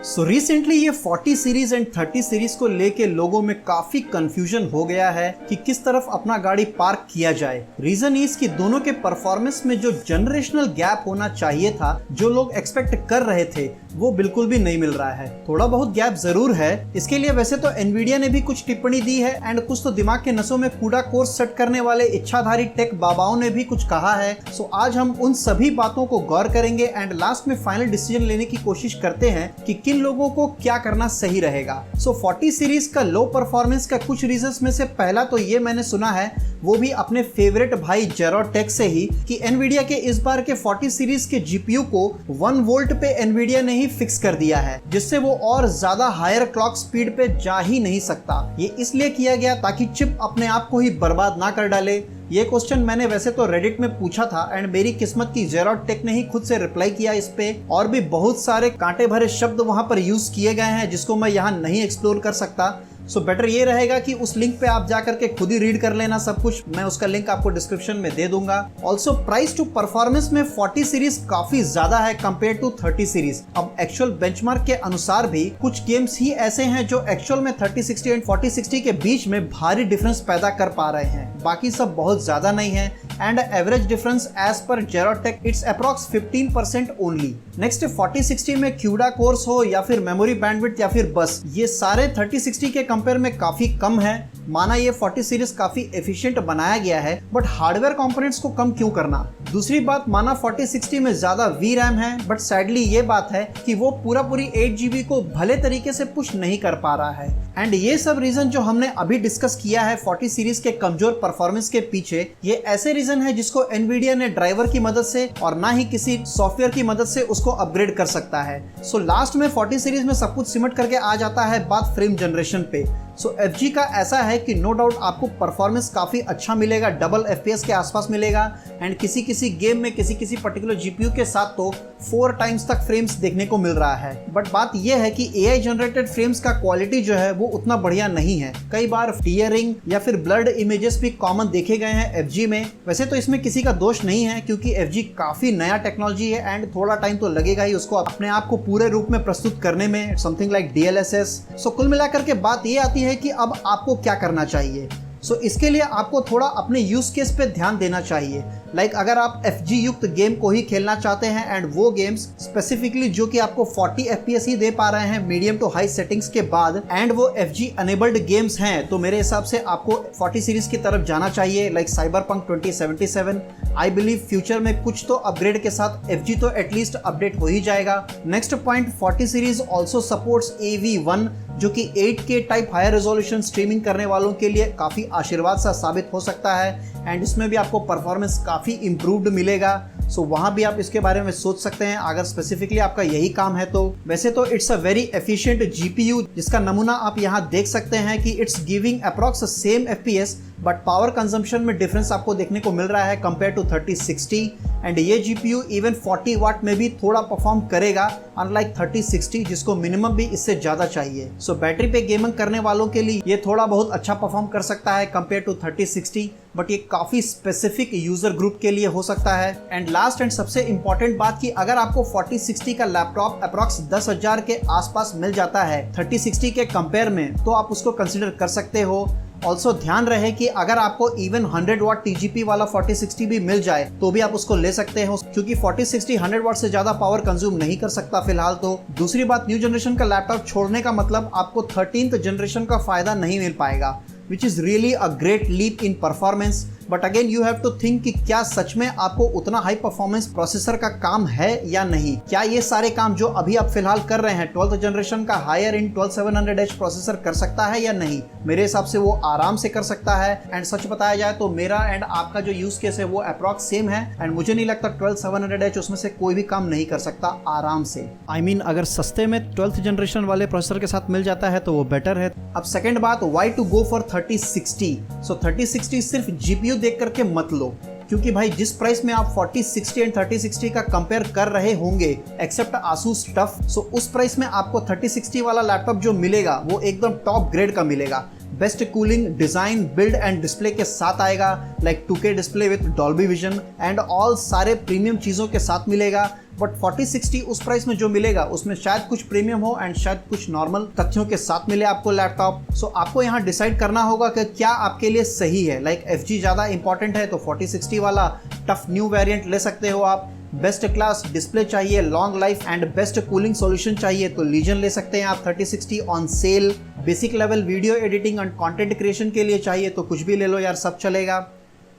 So recently ये 40 series and 30 series को लेके लोगों में काफी कंफ्यूजन हो गया है कि किस तरफ अपना गाड़ी पार्क किया जाए। रीजन इज कि दोनों के परफॉर्मेंस में जो जनरेशनल गैप होना चाहिए था, जो लोग एक्सपेक्ट कर रहे थे, वो बिल्कुल भी नहीं मिल रहा है। थोड़ा बहुत गैप जरूर है। इसके लिए वैसे तो एनवीडिया ने भी कुछ टिप्पणी दी है एंड कुछ तो दिमाग के नसों में कूड़ा कोर्स सेट करने वाले इच्छाधारी टेक बाबाओं ने भी कुछ कहा है। सो आज हम उन सभी बातों को गौर करेंगे एंड लास्ट में फाइनल डिसीजन लेने की कोशिश करते हैं कि किन लोगों को क्या करना सही रहेगा। सो 40 सीरीज का लो परफॉर्मेंस का कुछ रीजंस में से पहला तो ये मैंने सुना है, वो भी अपने फेवरेट भाई जेरोटेक से ही, कि एनवीडिया के इस बार के 40 सीरीज के जीपीयू को 1 वोल्ट पे एनवीडिया ने ही फिक्स कर दिया है, जिससे वो और ज्यादा हायर क्लॉक स्पीड पे जा ही नहीं सकता। ये इसलिए किया गया ताकि चिप अपने आप को ही बर्बाद ना कर डाले। ये क्वेश्चन मैंने वैसे तो रेडिट में पूछा था एंड मेरी किस्मत की जेरोटेक ने ही खुद से रिप्लाई किया इस पे, और भी बहुत सारे कांटे भरे शब्द वहां पर यूज किए गए हैं जिसको मैं यहाँ नहीं एक्सप्लोर कर सकता। सो बेटर ये रहेगा कि उस लिंक पे आप जाकर के खुद ही रीड कर लेना सब कुछ। मैं उसका लिंक आपको डिस्क्रिप्शन में दे दूंगा। ऑल्सो प्राइस टू परफॉर्मेंस में 40 सीरीज काफी ज्यादा है कंपेयर टू 30 सीरीज। अब एक्चुअल बेंचमार्क के अनुसार भी कुछ गेम्स ही ऐसे हैं जो एक्चुअल में 3060 एंड 4060 के बीच में भारी डिफरेंस पैदा कर पा रहे हैं, बाकी सब बहुत ज्यादा नहीं है। एंड एवरेज डिफरेंस एज पर जेरोटेक इट्स अप्रॉक्स 15% ओनली। नेक्स्ट 4060 में क्यूडा कोर्स हो या फिर मेमोरी बैंडविड्थ या फिर बस, ये सारे 3060 के कंपेयर में काफी कम है। माना ये 40 सीरीज काफी एफिशिएंट बनाया गया है, बट हार्डवेयर कंपोनेंट्स को कम क्यों करना। दूसरी बात, माना 4060 में ज्यादा वी रैम है, बट सैडली ये बात है कि वो पूरी 8 GB को भले तरीके से पुश नहीं कर पा रहा है। एंड ये सब रीजन जो हमने अभी डिस्कस किया है 40 सीरीज के कमजोर परफॉर्मेंस के पीछे, ये ऐसे रीजन है जिसको एनवीडिया ने ड्राइवर की मदद से और ना ही किसी सॉफ्टवेयर की मदद से उसको अपग्रेड कर सकता है। सो लास्ट में 40 सीरीज में सब कुछ सिमट करके आ जाता है बात फ्रेम जनरेशन पे। सो FG का ऐसा है कि नो डाउट आपको परफॉर्मेंस काफी अच्छा मिलेगा, डबल FPS के आसपास मिलेगा एंड किसी गेम में किसी पर्टिकुलर GPU के साथ तो 4 टाइम्स तक फ्रेम्स देखने को मिल रहा है। बट बात यह है कि AI जनरेटेड फ्रेम्स का क्वालिटी जो है वो उतना बढ़िया नहीं है। कई बार टीयरिंग या फिर ब्लर्ड इमेजेस भी कॉमन देखे गए हैं FG में। वैसे तो इसमें किसी का दोष नहीं है क्योंकि FG काफी नया टेक्नोलॉजी है एंड थोड़ा टाइम तो लगेगा ही उसको अपने आप को पूरे रूप में प्रस्तुत करने में, समथिंग लाइक DLSS। सो कुल मिलाकर के बात ये आती है कि अब आपको क्या करना चाहिए। सो इसके लिए आपको थोड़ा अपने यूज केस पे ध्यान देना चाहिए। लाइक अगर आप FG युक्त गेम को ही खेलना चाहते हैं एंड वो गेम्स स्पेसिफिकली जो कि आपको 40 FPS ही दे पा रहे हैं मीडियम टू हाई सेटिंग्स के बाद एंड वो FG अनेबल्ड गेम्स हैं, तो मेरे हिसाब से आपको 40 सीरीज की तरफ जाना चाहिए। Like cyberpunk 2077, I believe future में कुछ तो अपग्रेड के साथ FG तो एटलीस्ट अपडेट हो ही जाएगा। Next point, 40 series also supports AV1 जो कि 8K type higher resolution streaming करने वालों के लिए काफी आशीर्वाद सा साबित हो सकता है एंड इसमें भी आपको परफॉर्मेंस काफी इंप्रूव्ड मिलेगा। सो वहां भी आप इसके बारे में सोच सकते हैं अगर स्पेसिफिकली आपका यही काम है तो। वैसे तो it's a very efficient GPU जिसका नमूना आप यहाँ देख सकते हैं कि it's giving approx same FPS, but power consumption में डिफरेंस आपको देखने को मिल रहा है कंपेयर टू 3060 एंड ये GPU इवन 40 वाट में भी थोड़ा परफॉर्म करेगा अनलाइक 3060 जिसको मिनिमम भी इससे ज्यादा चाहिए। सो बैटरी पे गेमिंग करने वालों के लिए ये थोड़ा बहुत अच्छा परफॉर्म कर सकता है कंपेयर टू 3060, बट ये काफी स्पेसिफिक यूजर ग्रुप के लिए हो सकता है। एंड लास्ट एंड सबसे इंपॉर्टेंट बात कि अगर आपको 4060 का लैपटॉप अप्रॉक्स 10,000 के आसपास मिल जाता है 3060 के कंपेयर में, तो आप उसको कंसिडर कर सकते हो। ऑल्सो ध्यान रहे कि अगर आपको इवन 100 वाट TGP वाला 4060 भी मिल जाए तो भी आप उसको ले सकते हो क्योंकि 4060 100 वाट से ज्यादा पावर कंज्यूम नहीं कर सकता फिलहाल तो। दूसरी बात, न्यू जनरेशन का लैपटॉप छोड़ने का मतलब आपको 13th जनरेशन का फायदा नहीं मिल पाएगा, which is really a great leap in performance, but again you have to think कि क्या सच में आपको उतना हाई परफॉर्मेंस प्रोसेसर का काम है या नहीं। क्या ये सारे काम जो अभी आप फिलहाल कर रहे हैं 12th जनरेशन का हायर इन 12700H प्रोसेसर कर सकता है या नहीं। मेरे हिसाब से वो आराम से कर सकता है एंड सच बताया जाए तो मेरा एंड आपका जो यूज केस है वो अप्रॉक्स सेम है एंड मुझे नहीं लगता 12700H उसमें से कोई भी काम नहीं कर सकता आराम से। I mean, अगर सस्ते में 12th जनरेशन वाले प्रोसेसर के साथ मिल जाता है तो वो बेटर है। अब सेकेंड बात, वाई टू गो फॉर 3060। सो 3060 सिर्फ GPU देख करके मत लो क्योंकि भाई जिस प्राइस में आप 4060 एंड 3060 का कंपेयर कर रहे होंगे एक्सेप्ट आसूस टफ, सो उस प्राइस में आपको 3060 वाला लैपटॉप जो मिलेगा वो एकदम टॉप ग्रेड का मिलेगा। Best cooling, design, build and display के साथ आएगा, like 2K display with Dolby vision and all सारे प्रीमियम चीज़ों के साथ मिलेगा। बट 4060 उस प्राइस में जो मिलेगा उसमें शायद कुछ प्रीमियम हो एंड शायद कुछ नॉर्मल तथ्यों के साथ मिले आपको लैपटॉप। सो आपको यहाँ डिसाइड करना होगा कि क्या आपके लिए सही है। लाइक FG ज़्यादा इंपॉर्टेंट है तो 4060 वाला टफ न्यू वेरिएंट ले सकते हो आप। बेस्ट क्लास डिस्प्ले चाहिए, long life and best cooling solution चाहिए तो लीजन ले सकते हैं आप 3060 on sale. Basic level video editing and content creation के लिए चाहिए तो कुछ भी ले लो यार, सब चलेगा।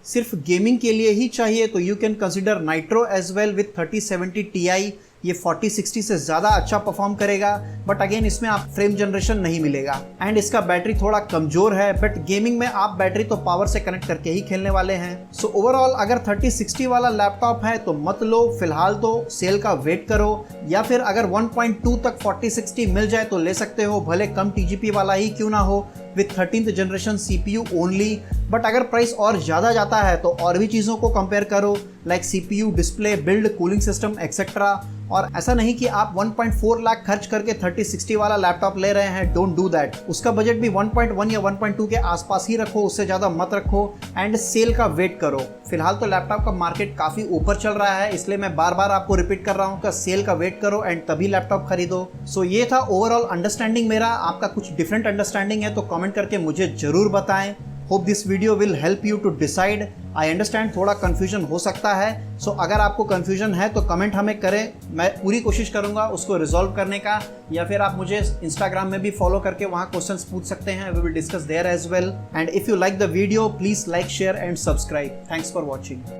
सिर्फ गेमिंग के लिए ही चाहिए तो you can consider Nitro as well with 3070 Ti। ये 4060 से ज़्यादा अच्छा परफॉर्म करेगा, बट अगेन इसमें आप फ्रेम जनरेशन नहीं मिलेगा एंड इसका बैटरी थोड़ा कमज़ोर है। बट गेमिंग में आप बैटरी तो पावर से कनेक्ट करके ही खेलने वाले हैं। सो ओवरऑल अगर 3060 वाला लैपटॉप है तो मत लो फिलहाल, तो सेल का वेट करो, या फिर अगर 1.2 तक 4060 मिल जाए तो ले सकते हो, भले कम TGP वाला ही क्यों ना हो, with 13th generation CPU only. But अगर प्राइस और ज़्यादा जाता है तो और भी चीज़ों को कंपेयर करो, like CPU, display, build, cooling system etcetera. और ऐसा नहीं कि आप 1.4 लाख खर्च करके 3060 वाला लैपटॉप ले रहे हैं, डोंट डू दैट। उसका बजट भी 1.1 या 1.2 के आसपास ही रखो, उससे ज़्यादा मत रखो एंड सेल का वेट करो। फिलहाल तो लैपटॉप का मार्केट काफ़ी ऊपर चल रहा है, इसलिए मैं बार बार आपको रिपीट कर रहा हूँ कि सेल का वेट करो एंड तभी लैपटॉप खरीदो। सो ये था ओवरऑल अंडरस्टैंडिंग मेरा। आपका कुछ डिफरेंट अंडरस्टैंडिंग है तो कमेंट करके मुझे ज़रूर बताएं। Hope this video will help you to decide. I understand थोड़ा कन्फ्यूजन हो सकता है, सो अगर आपको कन्फ्यूजन है तो कमेंट हमें करें, मैं पूरी कोशिश करूंगा उसको रिजॉल्व करने का। या फिर आप मुझे इंस्टाग्राम में भी फॉलो करके वहाँ क्वेश्चंस पूछ सकते हैं, we will discuss there as well. And if you like the video please like, share and subscribe. Thanks for watching.